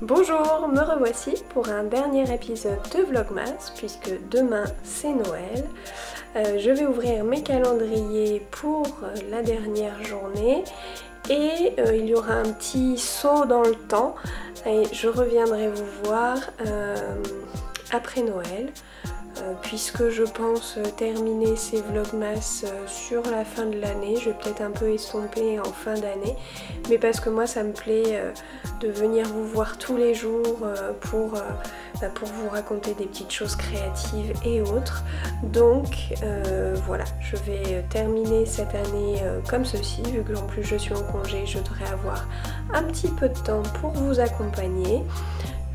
Bonjour, me revoici pour un dernier épisode de Vlogmas puisque demain c'est Noël. Je vais ouvrir mes calendriers pour la dernière journée et il y aura un petit saut dans le temps et je reviendrai vous voir après Noël. Puisque je pense terminer ces vlogmas sur la fin de l'année. Je vais peut-être un peu estomper en fin d'année, mais parce que moi ça me plaît de venir vous voir tous les jours pour vous raconter des petites choses créatives et autres. Donc voilà, je vais terminer cette année comme ceci, vu que en plus je suis en congé, je devrais avoir un petit peu de temps pour vous accompagner.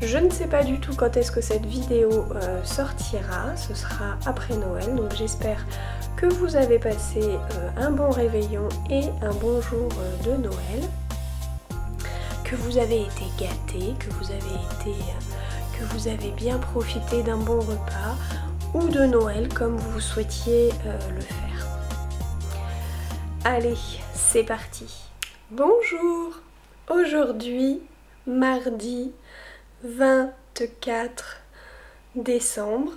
Je ne sais pas du tout quand est-ce que cette vidéo sortira, ce sera après Noël, donc j'espère que vous avez passé un bon réveillon et un bon jour de Noël, que vous avez été gâtés, que vous avez bien profité d'un bon repas ou de Noël comme vous souhaitiez le faire. Allez, c'est parti. Bonjour, aujourd'hui, mardi 24 décembre,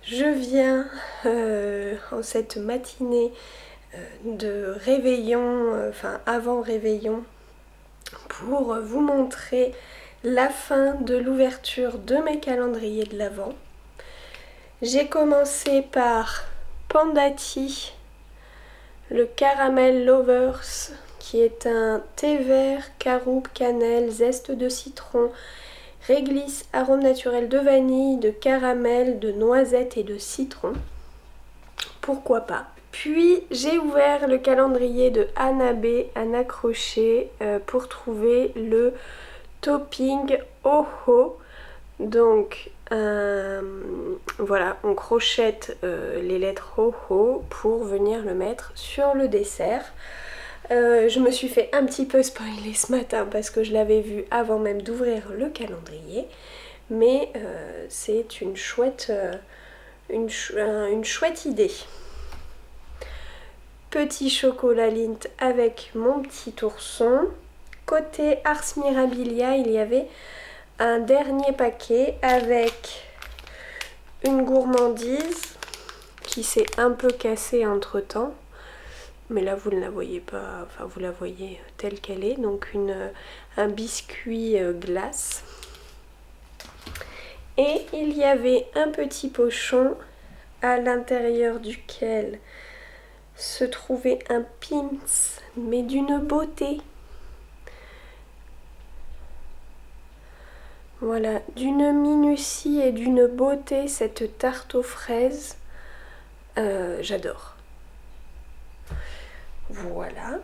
je viens en cette matinée de réveillon, enfin avant réveillon, pour vous montrer la fin de l'ouverture de mes calendriers de l'Avent. J'ai commencé par Panda Tea, le Caramel Lovers, qui est un thé vert, caroube, cannelle, zeste de citron, réglisse, arôme naturel de vanille, de caramel, de noisette et de citron. Pourquoi pas. Puis j'ai ouvert le calendrier de Anna B, Anna Crochet, pour trouver le topping Oho. Donc voilà, on crochette les lettres Oho pour venir le mettre sur le dessert. Je me suis fait un petit peu spoiler ce matin parce que je l'avais vu avant même d'ouvrir le calendrier, mais c'est une chouette idée. Petit chocolat Lindt avec mon petit ourson. Côté Ars Mirabilia, il y avait un dernier paquet avec une gourmandise qui s'est un peu cassée entre temps. Mais là vous ne la voyez pas, enfin vous la voyez telle qu'elle est, donc un biscuit glace. Et il y avait un petit pochon à l'intérieur duquel se trouvait un pins, mais d'une beauté. Voilà, d'une minutie et d'une beauté, cette tarte aux fraises, j'adore. Voilà.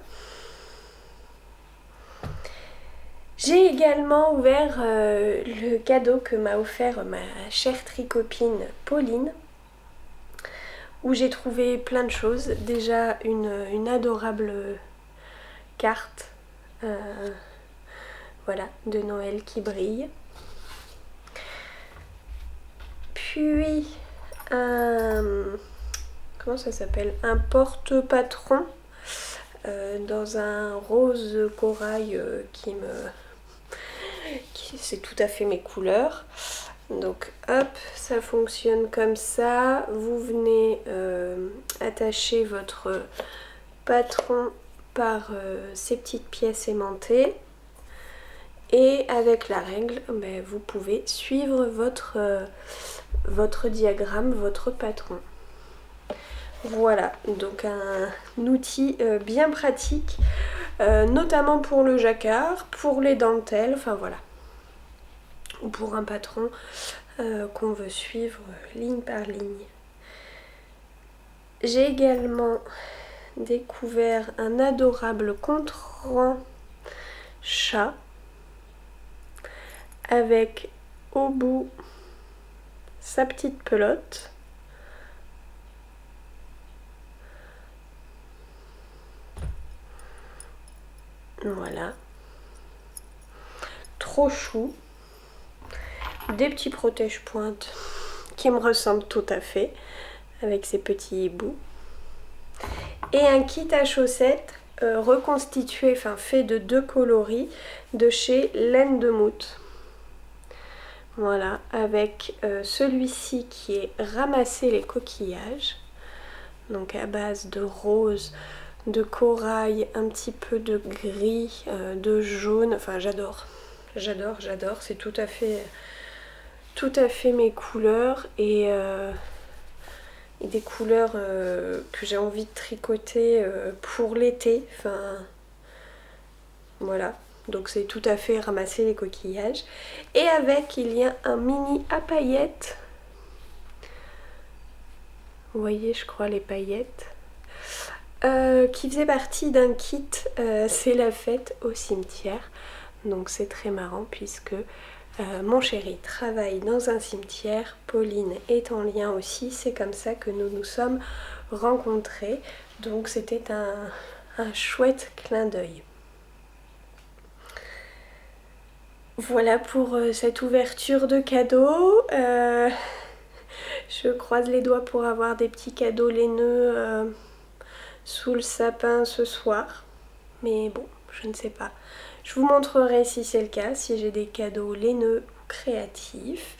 J'ai également ouvert le cadeau que m'a offert ma chère tricopine Pauline, où j'ai trouvé plein de choses. Déjà une adorable carte voilà, de Noël qui brille. Puis comment ça s'appelle? Un porte-patron. Dans un rose corail c'est tout à fait mes couleurs. Donc hop, ça fonctionne comme ça. Vous venez attacher votre patron par ces petites pièces aimantées et avec la règle, vous pouvez suivre votre diagramme, votre patron. Voilà, donc un outil bien pratique, notamment pour le jacquard, pour les dentelles, enfin voilà. Ou pour un patron qu'on veut suivre ligne par ligne. J'ai également découvert un adorable contre-rang chat avec au bout sa petite pelote. Voilà, trop chou, des petits protège-pointes qui me ressemblent tout à fait avec ces petits hiboux et un kit à chaussettes reconstitué, enfin fait de 2 coloris de chez Laine de Moute. Voilà, avec celui-ci qui est ramasser les coquillages, donc à base de rose, de corail, un petit peu de gris, de jaune, enfin j'adore, c'est tout à fait mes couleurs et des couleurs que j'ai envie de tricoter pour l'été, enfin voilà. Donc c'est tout à fait ramasser les coquillages. Et avec, il y a un mini à paillettes. Vous voyez, je crois, les paillettes. Qui faisait partie d'un kit. C'est la fête au cimetière. Donc c'est très marrant puisque mon chéri travaille dans un cimetière. Pauline est en lien aussi. C'est comme ça que nous nous sommes rencontrés. Donc c'était un chouette clin d'œil. Voilà pour cette ouverture de cadeaux. Je croise les doigts pour avoir des petits cadeaux laineux sous le sapin ce soir. Mais bon, je ne sais pas. Je vous montrerai si c'est le cas, si j'ai des cadeaux laineux ou créatifs.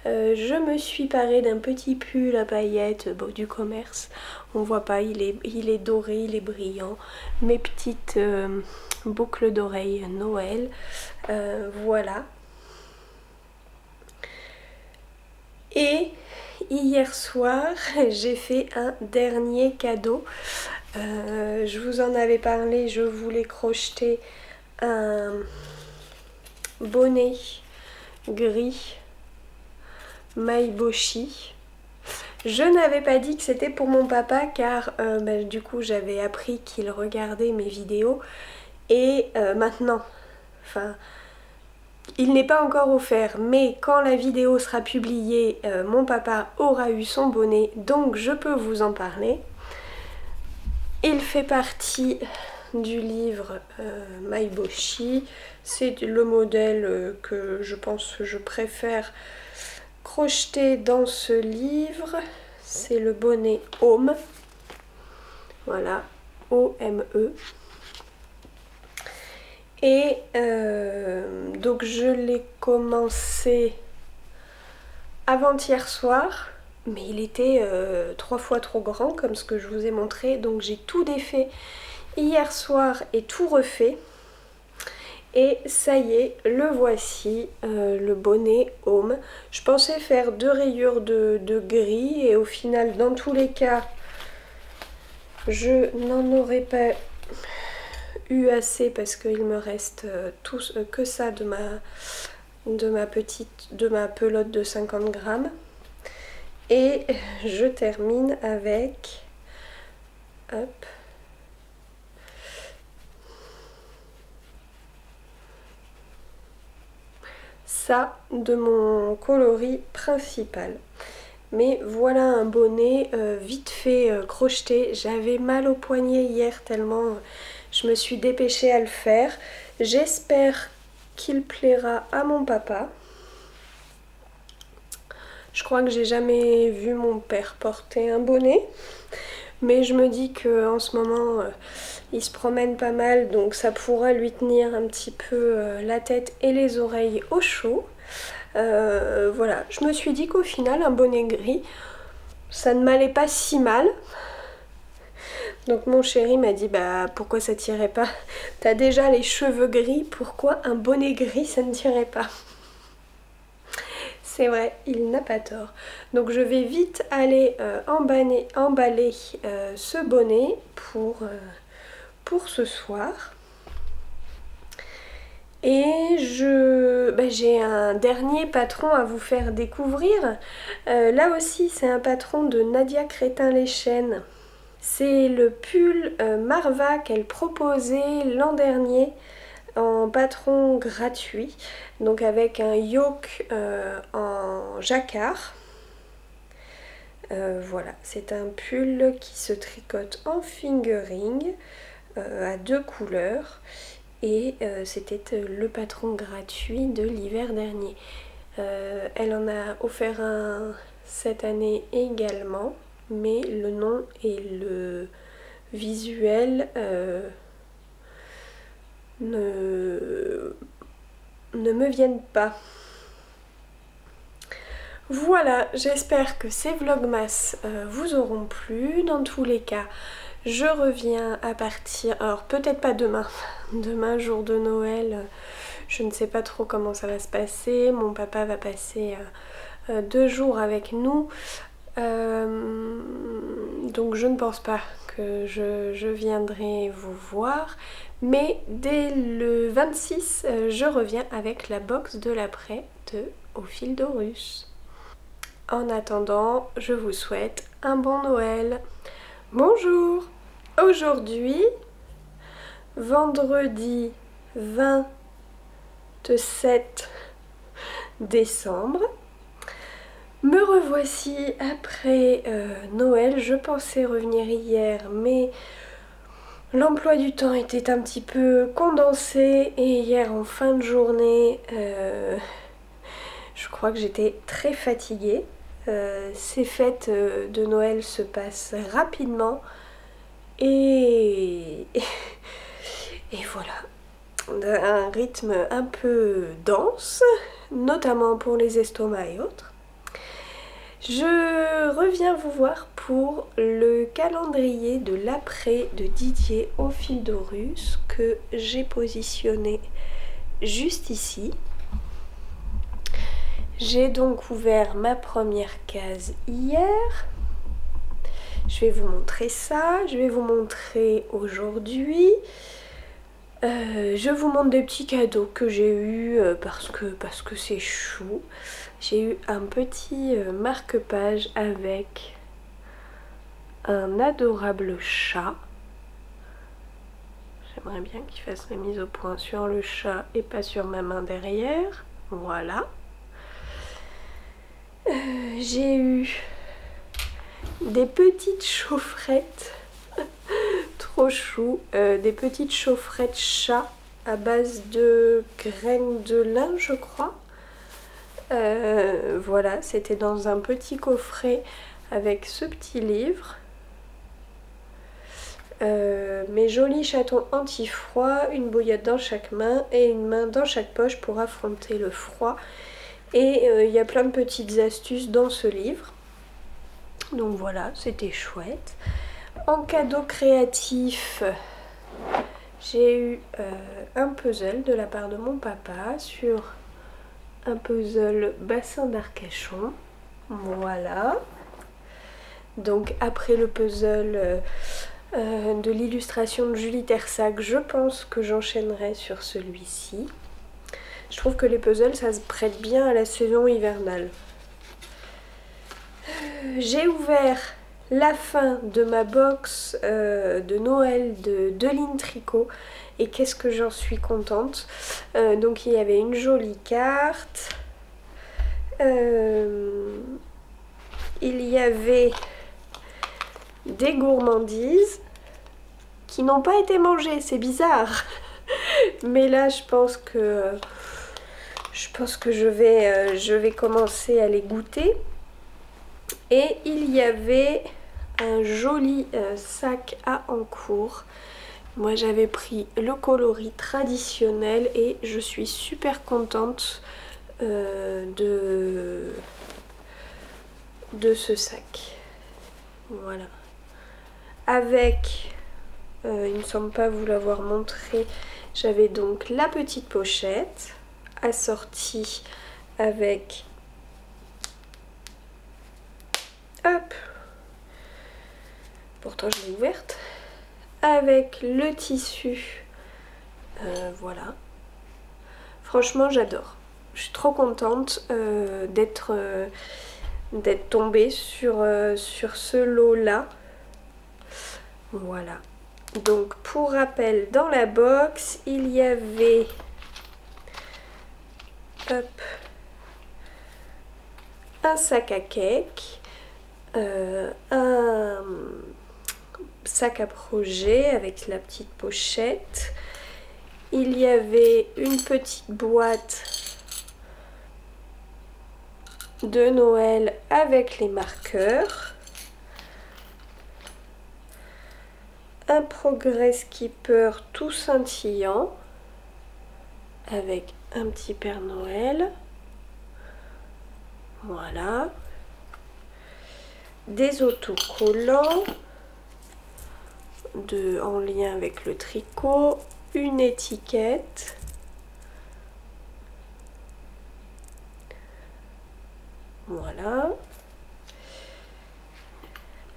Je me suis parée d'un petit pull à paillettes du commerce. On voit pas, il est doré, il est brillant. Mes petites boucles d'oreilles Noël. Voilà. Et hier soir, j'ai fait un dernier cadeau. Je vous en avais parlé, je voulais crocheter un bonnet gris Maiboshi. Je n'avais pas dit que c'était pour mon papa car du coup j'avais appris qu'il regardait mes vidéos et maintenant, enfin il n'est pas encore offert mais quand la vidéo sera publiée mon papa aura eu son bonnet donc je peux vous en parler. Il fait partie du livre Maiboshi, c'est le modèle que je pense que je préfère crocheter dans ce livre, c'est le bonnet Home, voilà, O-M-E. Et donc je l'ai commencé avant-hier soir, mais il était 3 fois trop grand comme ce que je vous ai montré, donc j'ai tout défait hier soir et tout refait. Et ça y est, le voici, le bonnet Home. Je pensais faire 2 rayures de gris et au final, dans tous les cas, je n'en aurais pas eu assez parce qu'il me reste que ça de ma pelote de 50 grammes. Et je termine avec, hop, ça de mon coloris principal. Mais voilà un bonnet vite fait crocheté. J'avais mal au poignet hier tellement je me suis dépêchée à le faire. J'espère qu'il plaira à mon papa. Je crois que j'ai jamais vu mon père porter un bonnet. Mais je me dis qu'en ce moment, il se promène pas mal. Donc ça pourra lui tenir un petit peu la tête et les oreilles au chaud. Voilà, je me suis dit qu'au final, un bonnet gris, ça ne m'allait pas si mal. Donc mon chéri m'a dit, bah pourquoi ça tirait pas? T'as déjà les cheveux gris, pourquoi un bonnet gris ça ne tirait pas? C'est vrai, il n'a pas tort. Donc je vais vite aller emballer ce bonnet pour ce soir. Et j'ai un dernier patron à vous faire découvrir. Là aussi, c'est un patron de Nadia Crétin-Leschène. C'est le pull Marva qu'elle proposait l'an dernier en patron gratuit. Donc avec un yoke en jacquard. Voilà, c'est un pull qui se tricote en fingering à 2 couleurs. Et c'était le patron gratuit de l'hiver dernier. Elle en a offert un cette année également, mais le nom et le visuel ne me viennent pas. Voilà, j'espère que ces vlogmas vous auront plu. Dans tous les cas, je reviens à partir... Alors peut-être pas demain, demain jour de Noël, je ne sais pas trop comment ça va se passer. Mon papa va passer 2 jours avec nous. Donc je ne pense pas que je viendrai vous voir. Mais dès le 26, je reviens avec la box de l'après de Au fil d'Horus. En attendant, je vous souhaite un bon Noël. Bonjour! Aujourd'hui, vendredi 27 décembre, me revoici après Noël. Je pensais revenir hier, mais l'emploi du temps était un petit peu condensé et hier en fin de journée, je crois que j'étais très fatiguée. Ces fêtes de Noël se passent rapidement et voilà, un rythme un peu dense, notamment pour les estomacs et autres. Je reviens vous voir pour le calendrier de l'après de Didier Au fil d'Horus que j'ai positionné juste ici. J'ai donc ouvert ma première case hier. Je vais vous montrer ça. Je vais vous montrer aujourd'hui. Je vous montre des petits cadeaux que j'ai eu parce que c'est chou. J'ai eu un petit marque-page avec un adorable chat. J'aimerais bien qu'il fasse la mise au point sur le chat et pas sur ma main derrière. Voilà. J'ai eu des petites chaufferettes, trop chou, des petites chaufferettes chat à base de graines de lin, je crois. Voilà, c'était dans un petit coffret avec ce petit livre. Mes jolis chatons anti-froid, une bouillotte dans chaque main et une main dans chaque poche pour affronter le froid. Et il y a plein de petites astuces dans ce livre. Donc voilà, c'était chouette. En cadeau créatif, j'ai eu un puzzle de la part de mon papa sur un puzzle bassin d'Arcachon. Voilà. Donc après le puzzle de l'illustration de Julie Tersac, je pense que j'enchaînerai sur celui-ci. Je trouve que les puzzles, ça se prête bien à la saison hivernale. J'ai ouvert la fin de ma box de Noël de Deline Tricot et qu'est-ce que j'en suis contente. Donc il y avait une jolie carte. Il y avait des gourmandises qui n'ont pas été mangées, c'est bizarre. Mais là je pense que je vais commencer à les goûter. Et il y avait un joli sac à encours. Moi j'avais pris le coloris traditionnel et je suis super contente de ce sac. Voilà. Avec, il ne me semble pas vous l'avoir montré, j'avais donc la petite pochette assortie avec, hop, pourtant je l'ai ouverte, avec le tissu, voilà. Franchement j'adore, je suis trop contente d'être tombée sur ce lot là. Voilà. Donc pour rappel, dans la box il y avait, hop, un sac à cake, un sac à projet avec la petite pochette. Il y avait une petite boîte de Noël avec les marqueurs. Un Progress Keeper tout scintillant avec un petit Père Noël. Voilà. Des autocollants en lien avec le tricot, une étiquette, voilà,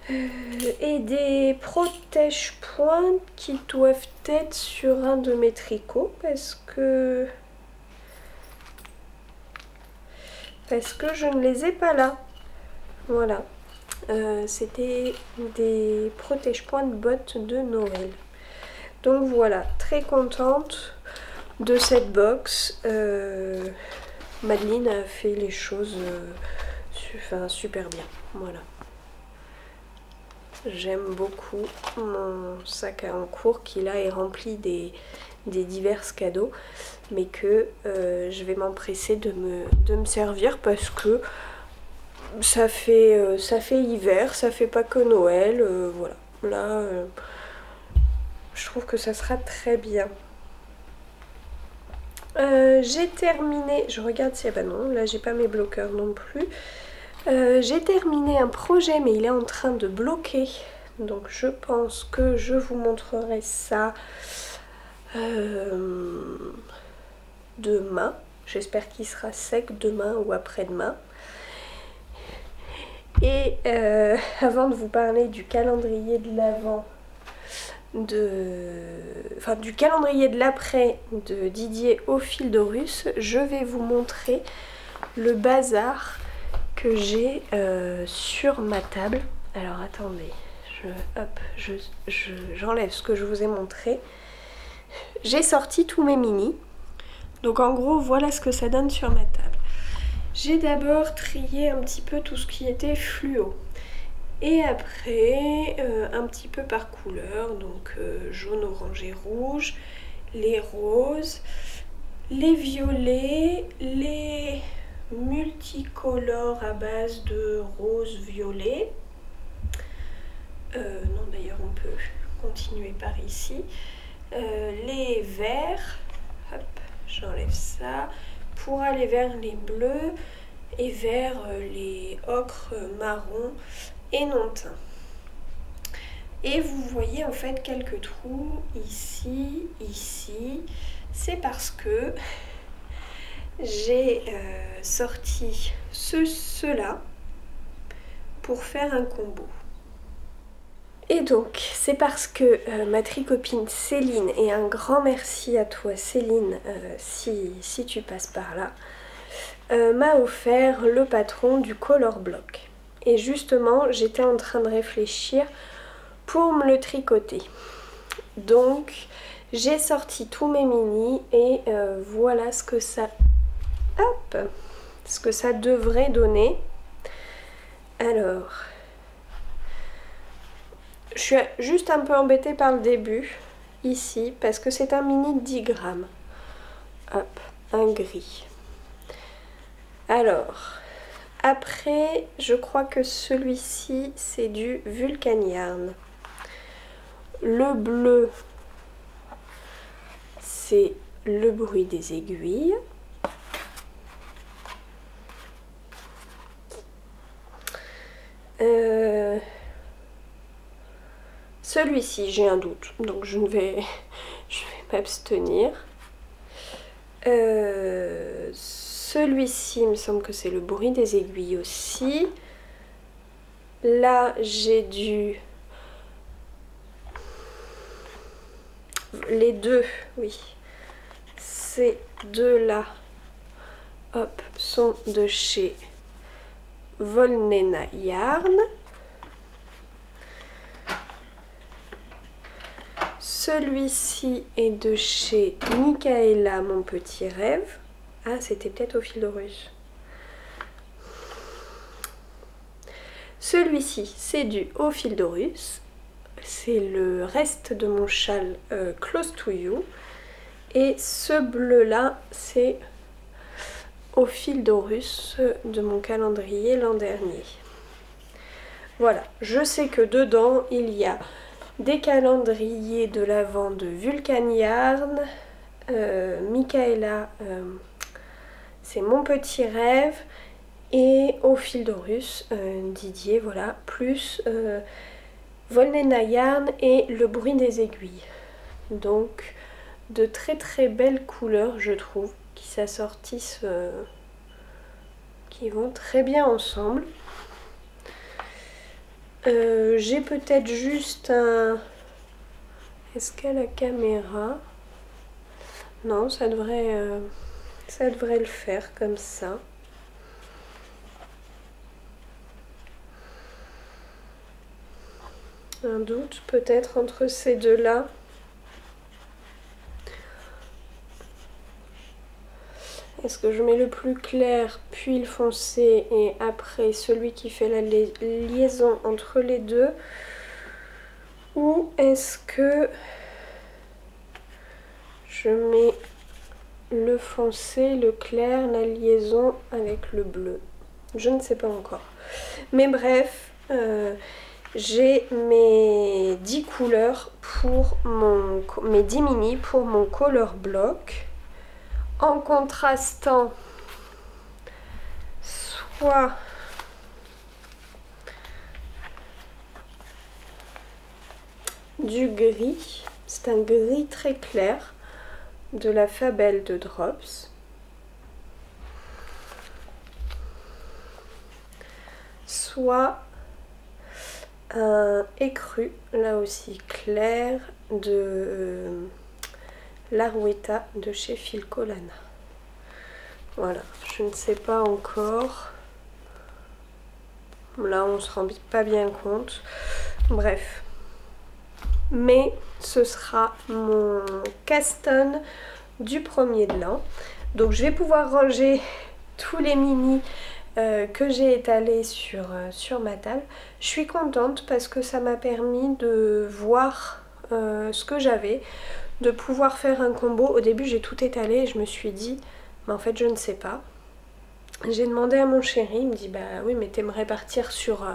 et des protège-pointes qui doivent être sur un de mes tricots parce que je ne les ai pas là. Voilà. C'était des protège-points de bottes de Noël. Donc voilà, très contente de cette box. Madeline a fait les choses super bien. Voilà. J'aime beaucoup mon sac à encours qui là est rempli des divers cadeaux, mais que je vais m'empresser de me servir parce que ça fait hiver, ça fait pas que Noël, voilà. Là, je trouve que ça sera très bien. J'ai terminé, je regarde si, ah bah non, là j'ai pas mes bloqueurs non plus. J'ai terminé un projet mais il est en train de bloquer, donc je pense que je vous montrerai ça demain. J'espère qu'il sera sec demain ou après-demain. Et avant de vous parler du calendrier de l'Avent, du calendrier de l'après de Didier au fil de Russe, je vais vous montrer le bazar que j'ai sur ma table. Alors attendez, j'enlève ce que je vous ai montré. J'ai sorti tous mes mini. Donc en gros, voilà ce que ça donne sur ma table. J'ai d'abord trié un petit peu tout ce qui était fluo. Et après, un petit peu par couleur, donc jaune, orange et rouge, les roses, les violets, les multicolores à base de rose, violet. Non, d'ailleurs, on peut continuer par ici. Les verts, hop, j'enlève ça, pour aller vers les bleus et vers les ocres, marron et non teint. Et vous voyez en fait quelques trous ici, ici. C'est parce que j'ai sorti ceux-là pour faire un combo. Et donc c'est parce que ma tricopine Céline, et un grand merci à toi Céline si tu passes par là, m'a offert le patron du Color Block. Et justement, j'étais en train de réfléchir pour me le tricoter. Donc, j'ai sorti tous mes mini et voilà ce que ça devrait donner. Alors, je suis juste un peu embêtée par le début, ici, parce que c'est un mini de 10 grammes. Hop, un gris. Alors... Après, je crois que celui-ci, c'est du Vulcan Yarn. Le bleu, c'est le bruit des aiguilles. Celui-ci, j'ai un doute, donc je vais m'abstenir. Celui-ci, il me semble que c'est le bruit des aiguilles aussi. Là, j'ai les deux, oui. Ces deux-là, hop, sont de chez Volnena Yarn. Celui-ci est de chez Michaela, mon petit rêve. Ah, c'était peut-être au fil de Russe. Celui-ci, c'est du Au fil de Russe. C'est le reste de mon châle Close to You. Et ce bleu-là, c'est Au fil de Russe de mon calendrier l'an dernier. Voilà, je sais que dedans, il y a des calendriers de l'Avent de Vulcan Yarn. Michaela... c'est mon petit rêve, et Ophildorus Didier, voilà, plus Volnena Yarn et le bruit des aiguilles. Donc de très très belles couleurs, je trouve, qui s'assortissent, qui vont très bien ensemble. J'ai peut-être juste un... Est-ce qu'à la caméra... Non, ça devrait le faire comme ça. Un doute peut-être entre ces deux-là. Est-ce que je mets le plus clair, puis le foncé, et après celui qui fait la liaison entre les deux? Ou est-ce que je mets le foncé, le clair, la liaison avec le bleu? Je ne sais pas encore. Mais bref, j'ai mes 10 couleurs pour mes 10 mini pour mon color block. En contrastant soit du gris, c'est un gris très clair de la Fabelle de Drops, soit un écru, là aussi clair, de l'Arouetta de chez Filcolana. Voilà, je ne sais pas encore. Là, on se rend pas bien compte. Bref. Mais ce sera mon Caston du 1er de l'an. Donc je vais pouvoir ranger tous les mini que j'ai étalés sur ma table. Je suis contente parce que ça m'a permis de voir ce que j'avais, de pouvoir faire un combo. Au début j'ai tout étalé et je me suis dit, mais en fait je ne sais pas. J'ai demandé à mon chéri, il me dit bah oui mais t'aimerais partir sur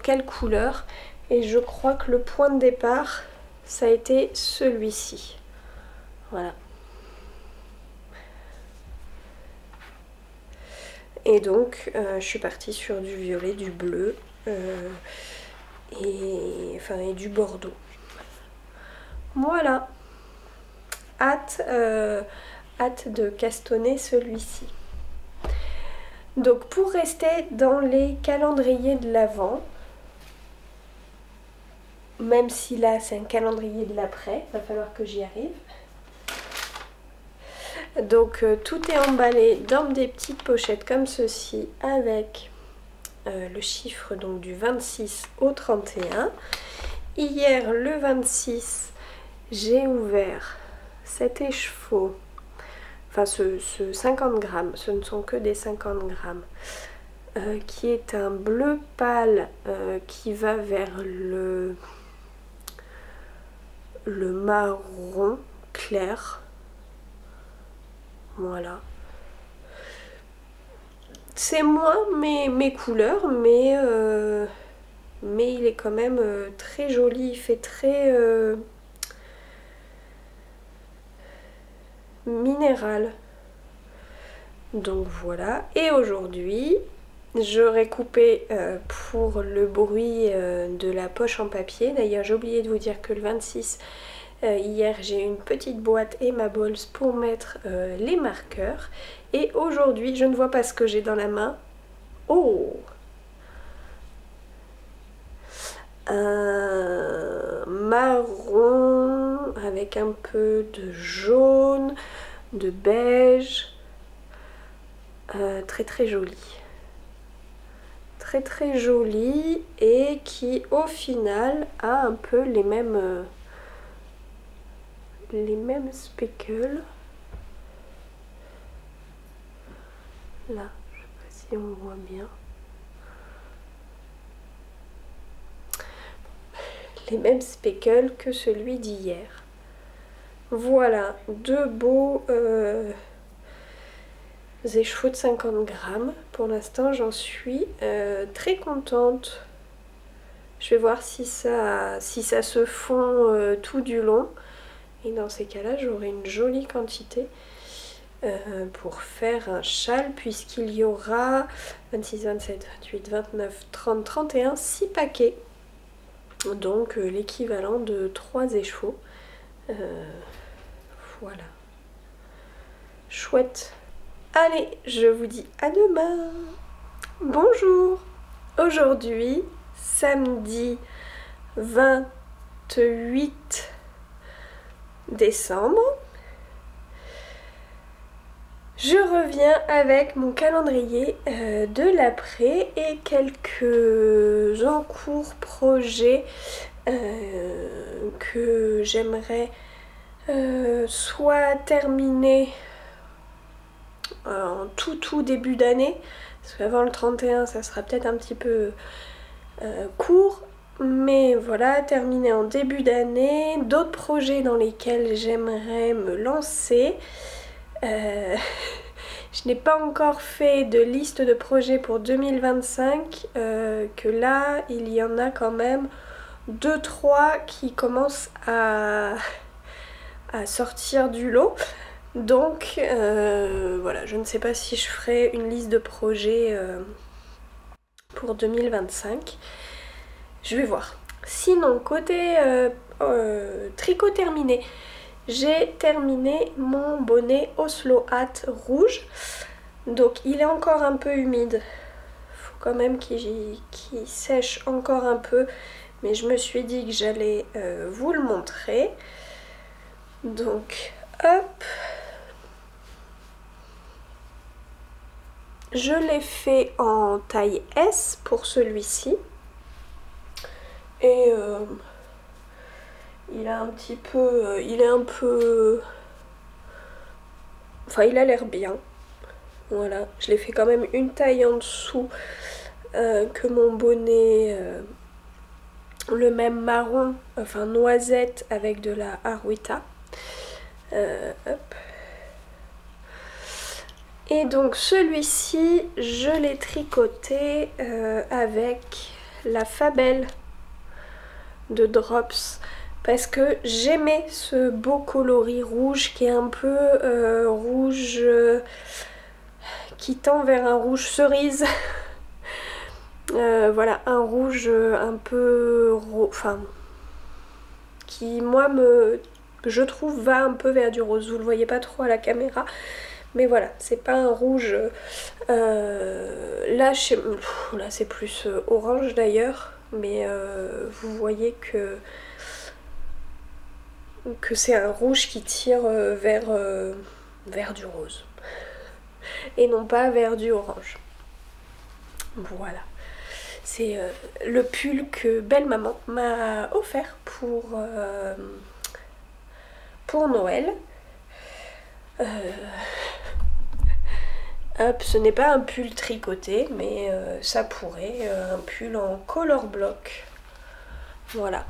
quelle couleur? Et je crois que le point de départ ça a été celui-ci. Voilà. Et donc je suis partie sur du violet, du bleu et du bordeaux. Voilà. Hâte de castonner celui-ci. Donc pour rester dans les calendriers de l'Avent, même si là c'est un calendrier de l'après, il va falloir que j'y arrive. Donc tout est emballé dans des petites pochettes comme ceci avec le chiffre donc du 26 au 31. Hier le 26 j'ai ouvert cet écheveau, enfin ce 50 grammes, ce ne sont que des 50 grammes, qui est un bleu pâle qui va vers le marron clair. Voilà. C'est moins mes couleurs, mais il est quand même très joli. Il fait très minéral. Donc voilà. Et aujourd'hui, j'aurais coupé pour le bruit de la poche en papier. D'ailleurs, j'ai oublié de vous dire que le 26... hier j'ai une petite boîte et ma bols pour mettre les marqueurs. Et aujourd'hui je ne vois pas ce que j'ai dans la main. Oh, un marron avec un peu de jaune, de beige. Très très joli. Très très joli et qui au final a un peu les mêmes speckles. Là, je sais pas si on voit bien. Les mêmes speckles que celui d'hier. Voilà, deux beaux écheveaux de 50 grammes. Pour l'instant, j'en suis très contente. Je vais voir si ça se fond tout du long. Et dans ces cas-là, j'aurai une jolie quantité. pour faire un châle, puisqu'il y aura 26, 27, 28, 29, 30, 31, 6 paquets. Donc l'équivalent de 3 échevaux. Voilà. Chouette. Allez, je vous dis à demain. Bonjour. Aujourd'hui, samedi 28 décembre, je reviens avec mon calendrier de l'après et quelques encours projets que j'aimerais soit terminer en tout début d'année, parce qu'avant le 31 ça sera peut-être un petit peu court, mais voilà, terminer en début d'année, d'autres projets dans lesquels j'aimerais me lancer. Je n'ai pas encore fait de liste de projets pour 2025, que là il y en a quand même 2-3 qui commencent à sortir du lot. Donc voilà, je ne sais pas si je ferai une liste de projets pour 2025. Je vais voir. Sinon, côté tricot terminé, j'ai terminé mon bonnet Oslo Hat rouge. Donc il est encore un peu humide. Il faut quand même qu'il sèche encore un peu. Mais je me suis dit que j'allais vous le montrer. Donc hop. Je l'ai fait en taille S pour celui-ci. Et il a un petit peu, il est un peu, enfin il a l'air bien. Voilà, je l'ai fait quand même une taille en dessous que mon bonnet, le même marron, enfin noisette avec de la Haruita. Hop. Et donc celui-ci, je l'ai tricoté avec la Fabelle de Drops, parce que j'aimais ce beau coloris rouge qui est un peu rouge qui tend vers un rouge cerise. Voilà, un rouge un peu enfin qui moi je trouve va un peu vers du rose. Vous le voyez pas trop à la caméra, mais voilà, c'est pas un rouge là c'est plus orange d'ailleurs, mais vous voyez que c'est un rouge qui tire vers du rose et non pas vers du orange. Voilà, c'est le pull que belle maman m'a offert pour Noël. Hop, ce n'est pas un pull tricoté, mais ça pourrait, un pull en color block. Voilà.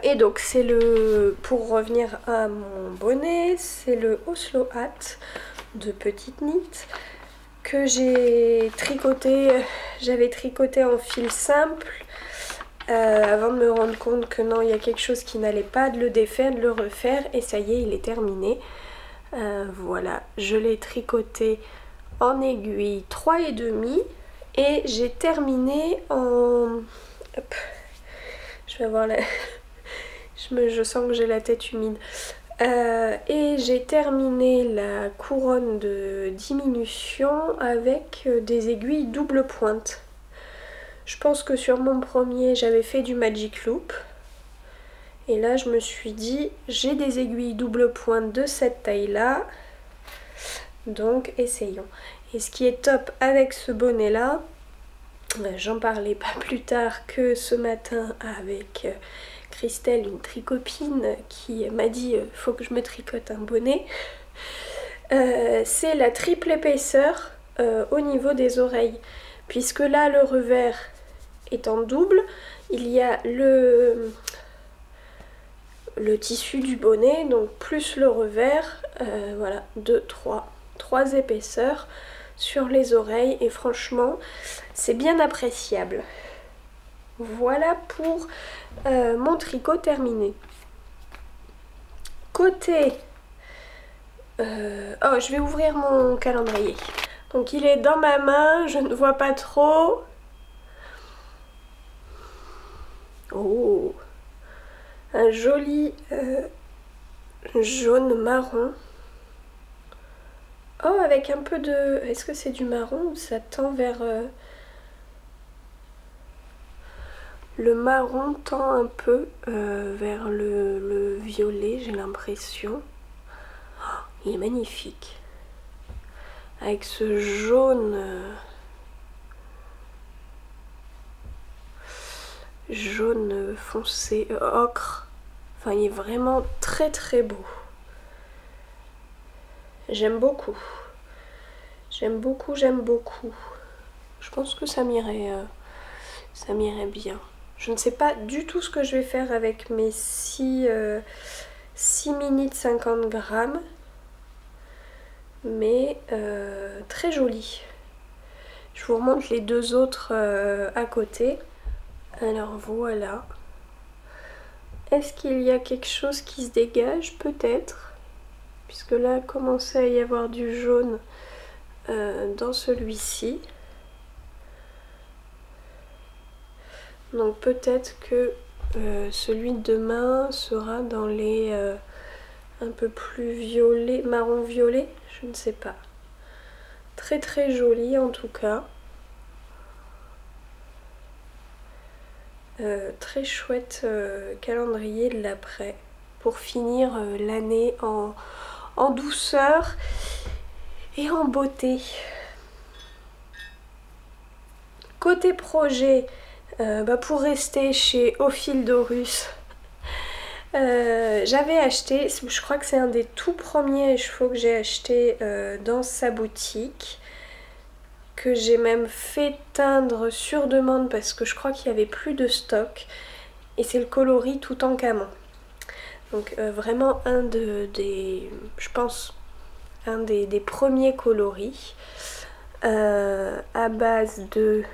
Et donc c'est pour revenir à mon bonnet, c'est le Oslo Hat de Petite Knit que j'ai tricoté, j'avais tricoté en fil simple avant de me rendre compte que non, il y a quelque chose qui n'allait pas, de le défaire, de le refaire, et ça y est, il est terminé. Voilà, je l'ai tricoté en aiguille 3,5 et j'ai terminé en... Hop. Je vais avoir la... je sens que j'ai la tête humide. Et j'ai terminé la couronne de diminution avec des aiguilles double pointe. Je pense que sur mon premier j'avais fait du Magic Loop. Et là je me suis dit j'ai des aiguilles double pointe de cette taille là. Donc essayons. Et ce qui est top avec ce bonnet là, j'en parlais pas plus tard que ce matin avec Christelle, une tricopine, qui m'a dit faut que je me tricote un bonnet. C'est la triple épaisseur au niveau des oreilles. Puisque là le revers est en double, il y a le tissu du bonnet, donc plus le revers, voilà, 3 épaisseurs sur les oreilles, et franchement c'est bien appréciable. Voilà pour mon tricot terminé. côté... Oh, je vais ouvrir mon calendrier. Donc il est dans ma main, je ne vois pas trop. Oh, un joli jaune marron. Oh, avec un peu de... Est-ce que c'est du marron ou ça tend vers... Le marron tend un peu vers le violet, j'ai l'impression. Oh, il est magnifique. Avec ce jaune... jaune foncé, ocre. Enfin, il est vraiment très très beau. J'aime beaucoup. J'aime beaucoup, j'aime beaucoup. Je pense que ça m'irait bien. Je ne sais pas du tout ce que je vais faire avec mes 6 mini de 50 grammes. Mais très joli. Je vous remonte les deux autres à côté. Alors voilà. Est-ce qu'il y a quelque chose qui se dégage? Peut-être. Puisque là, il commençait à y avoir du jaune dans celui-ci. Donc peut-être que celui de demain sera dans les un peu plus violet, marron violet, je ne sais pas. Très très joli en tout cas. Très chouette calendrier de l'après pour finir l'année en douceur et en beauté. Côté projet, pour rester chez Au Fil d'Horus, j'avais acheté, je crois que c'est un des tout premiers écheveaux que j'ai acheté dans sa boutique, que j'ai même fait teindre sur demande parce que je crois qu'il n'y avait plus de stock, et c'est le coloris Toutankhamon. Donc vraiment je pense un des premiers coloris à base de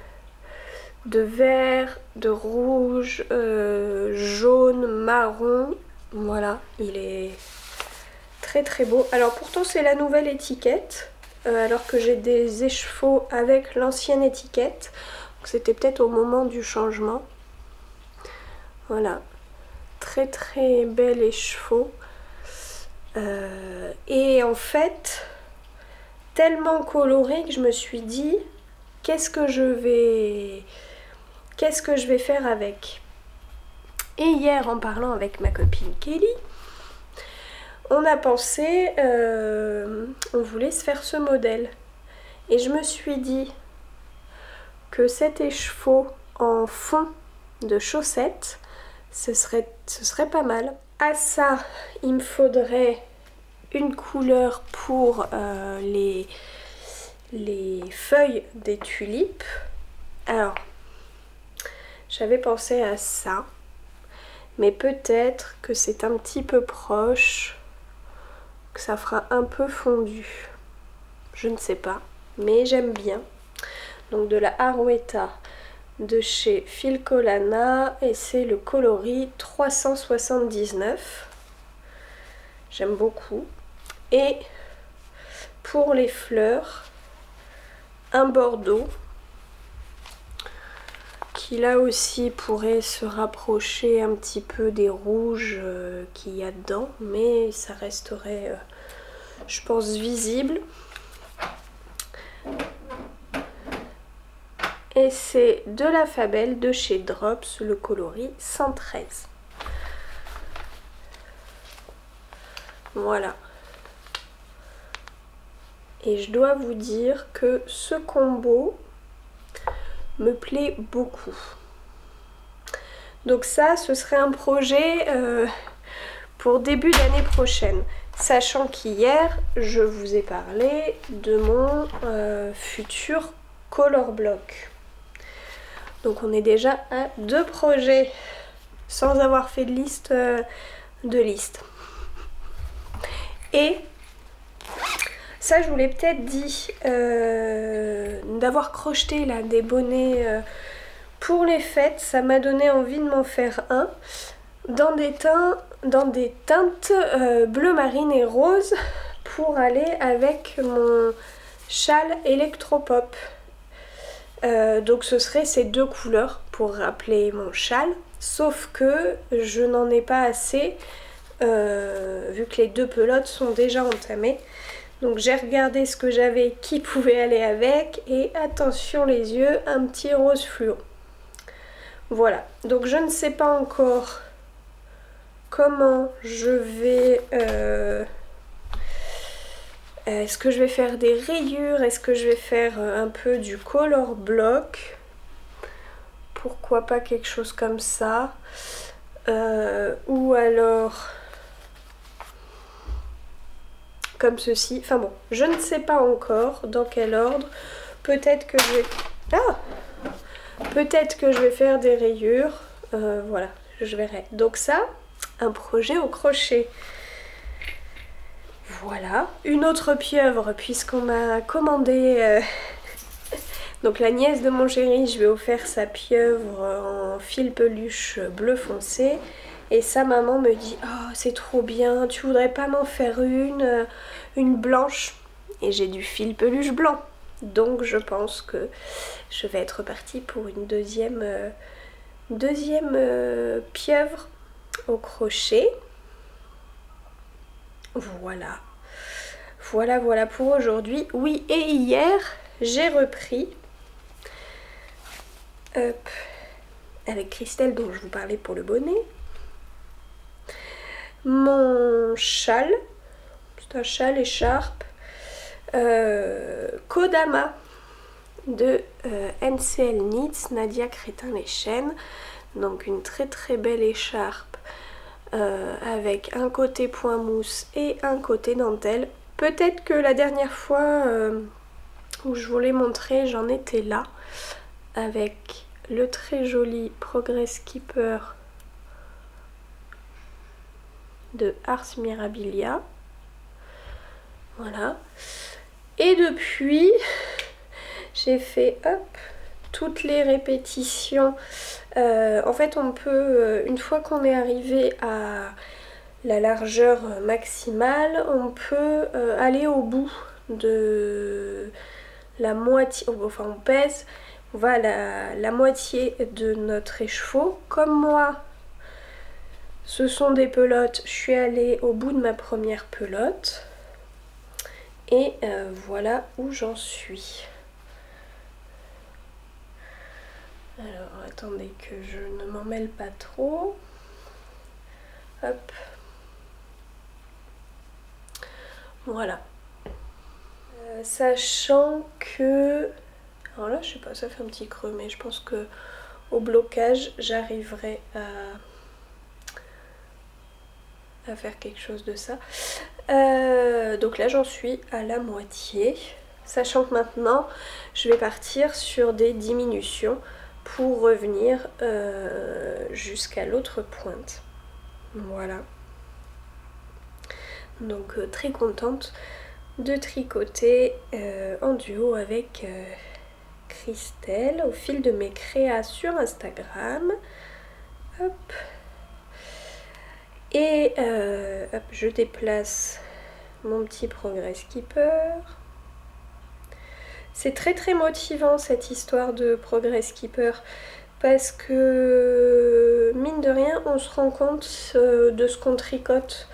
vert, de rouge, jaune, marron. Voilà, il est très très beau. Alors pourtant c'est la nouvelle étiquette, alors que j'ai des écheveaux avec l'ancienne étiquette. C'était peut-être au moment du changement. Voilà, très très bel écheveau. Et en fait, tellement coloré que je me suis dit, qu'est-ce que je vais faire avec? Et hier, en parlant avec ma copine Kelly, on a pensé, on voulait se faire ce modèle. Et je me suis dit que cet écheveau en fond de chaussettes, ce serait pas mal. À ça, il me faudrait une couleur pour les feuilles des tulipes. Alors, j'avais pensé à ça, mais peut-être que c'est un petit peu proche, que ça fera un peu fondu. Je ne sais pas, mais j'aime bien. Donc de la Arwetta de chez Filcolana, et c'est le coloris 379. J'aime beaucoup. Et pour les fleurs, un bordeaux qui là aussi pourrait se rapprocher un petit peu des rouges qu'il y a dedans, mais ça resterait je pense visible. Et c'est de la Fabelle de chez Drops, le coloris 113. Voilà. Et je dois vous dire que ce combo me plaît beaucoup. Donc ça, ce serait un projet pour début d'année prochaine. Sachant qu'hier, je vous ai parlé de mon futur color block. Donc on est déjà à 2 projets sans avoir fait de liste. Et ça, je vous l'ai peut-être dit, d'avoir crocheté là des bonnets pour les fêtes, ça m'a donné envie de m'en faire un. dans des teintes bleu marine et rose pour aller avec mon châle électropop. Donc ce serait ces deux couleurs pour rappeler mon châle, sauf que je n'en ai pas assez vu que les deux pelotes sont déjà entamées. Donc j'ai regardé ce que j'avais qui pouvait aller avec et attention les yeux, un petit rose fluo. Voilà, donc je ne sais pas encore comment je vais... est-ce que je vais faire des rayures? Est-ce que je vais faire un peu du color block? Pourquoi pas quelque chose comme ça? Ou alors... comme ceci. Enfin bon, je ne sais pas encore dans quel ordre. Peut-être que je vais... Ah! Peut-être que je vais faire des rayures. Voilà, je verrai. Donc ça, un projet au crochet. Voilà. Une autre pieuvre, puisqu'on m'a commandé... Donc la nièce de mon chéri, je lui ai offert sa pieuvre en fil peluche bleu foncé. Et sa maman me dit « Oh, c'est trop bien, tu voudrais pas m'en faire une blanche ?» Et j'ai du fil peluche blanc. Donc je pense que je vais être partie pour une deuxième pieuvre au crochet. Voilà. Voilà pour aujourd'hui. Oui, et hier, j'ai repris avec Christelle dont je vous parlais pour le bonnet. Mon châle, c'est un châle écharpe Kodama de NCL Knits, Nadia Crétin-les-Chênes. Donc une très belle écharpe avec un côté point mousse et un côté dentelle. Peut-être que la dernière fois où je vous l'ai montré, j'en étais là avec le très joli Progress Keeper de Ars Mirabilia. Voilà. Et depuis, j'ai fait toutes les répétitions. En fait, on peut, une fois qu'on est arrivé à la largeur maximale, on peut aller au bout de la moitié, enfin on pèse, on va à la moitié de notre écheveau. Comme moi, ce sont des pelotes, je suis allée au bout de ma première pelote. Et voilà où j'en suis. Alors attendez que je ne m'en mêle pas trop. Hop. Voilà. Sachant que... alors là je sais pas, ça fait un petit creux, mais je pense que au blocage j'arriverai à faire quelque chose de ça. Donc là j'en suis à la moitié, sachant que maintenant je vais partir sur des diminutions pour revenir jusqu'à l'autre pointe. Voilà. Donc très contente de tricoter en duo avec Christelle au fil de mes créas sur Instagram. Hop. Et hop, je déplace mon petit Progress Keeper. C'est très motivant cette histoire de Progress Keeper parce que mine de rien on se rend compte de ce qu'on tricote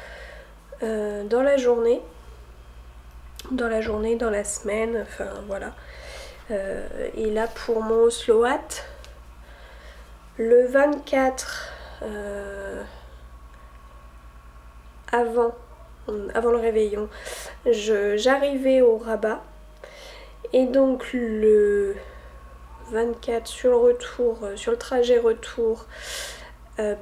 dans la journée, dans la semaine, enfin voilà. Et là pour mon Oslo Hat, le 24 avant le réveillon, j'arrivais au Rabat et donc le 24 sur le retour, sur le trajet retour,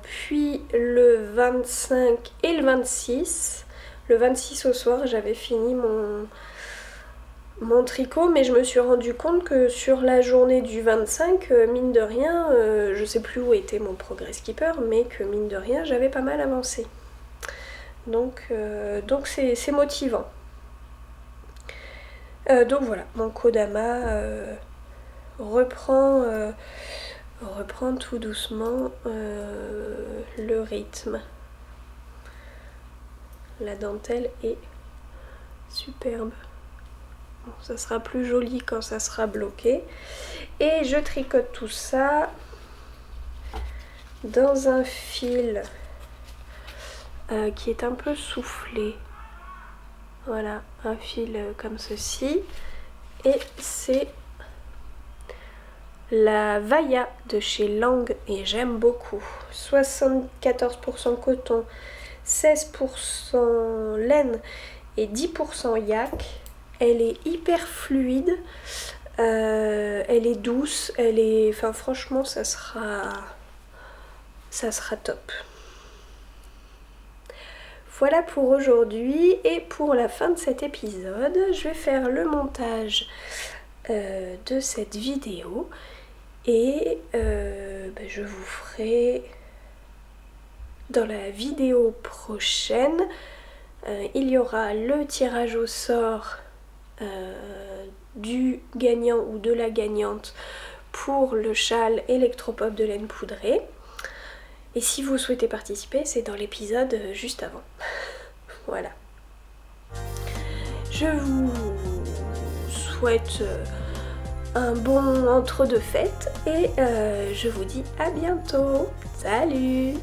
puis le 25 et le 26. Le 26 au soir, j'avais fini mon tricot, mais je me suis rendu compte que sur la journée du 25, mine de rien, je sais plus où était mon Progress Keeper, mais que mine de rien, j'avais pas mal avancé. Donc c'est motivant. Donc voilà, mon Kodama reprend reprend tout doucement le rythme. La dentelle est superbe. Bon, ça sera plus joli quand ça sera bloqué. Et je tricote tout ça dans un fil qui est un peu soufflé. Voilà, un fil comme ceci. Et c'est la Vaya de chez Lang et j'aime beaucoup. 74% coton, 16% laine et 10% yak. Elle est hyper fluide, elle est douce, elle est... Enfin franchement ça sera top. Voilà pour aujourd'hui et pour la fin de cet épisode, je vais faire le montage de cette vidéo et je vous ferai dans la vidéo prochaine, il y aura le tirage au sort du gagnant ou de la gagnante pour le châle électropop de laine poudrée. Et si vous souhaitez participer, c'est dans l'épisode juste avant. Voilà. Je vous souhaite un bon entre-deux fêtes et je vous dis à bientôt. Salut!